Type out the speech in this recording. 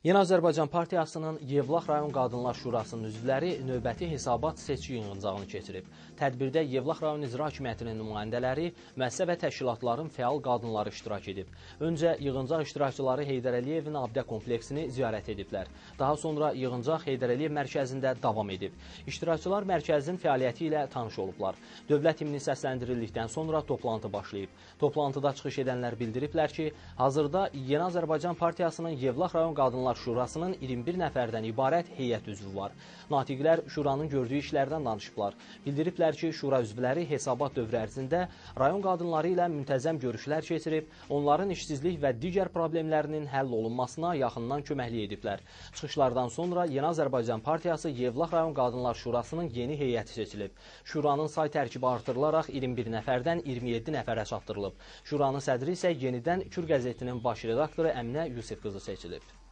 Yeni Azərbaycan Partiyasının Yevlax rayon Qadınlar Şurasının üzvləri növbəti hesabat seçki yığıncağını keçirib. Tədbirdə Yevlax rayon İcra Hakimiyyətinin nümayəndələri, müəssisə və təşkilatların fəal qadınları iştirak edib. Öncə yığıncaq iştirakçıları Heydər Əliyevin abidə kompleksini ziyarət ediblər. Daha sonra yığıncaq Heydər Əliyev mərkəzində davam edib. İştirakçılar mərkəzin fəaliyyəti ilə tanış olublar. Dövlət himni səsləndirildikdən sonra toplantı başlayıb. Toplantıda çıxış edənlər bildiriblər ki, hazırda Yeni Azərbaycan Partiyasının Yevlax rayon Qadınlar Şurasının 21 nəfərdən ibarət heyət üzvü var. Natiqlər Şuranın gördüyü işlərdən danışıblar. Bildiriblər ki, Şura üzvləri hesabat dövrü ərzində rayon qadınları ilə müntəzəm görüşlər keçirib, onların işsizlik və digər problemlərinin həll olunmasına yaxından köməklik ediblər. Çıxışlardan sonra Yeni Azərbaycan Partiyası Yevlax rayon Qadınlar Şurasının yeni heyəti seçilib. Şuranın say tərkibi artırılaraq 21 nəfərdən 27 nəfərə çatdırılıb. Şuranın sədri isə yenidən Kür qəzetinin baş redaktoru Əminə Yusif qızı seçilib.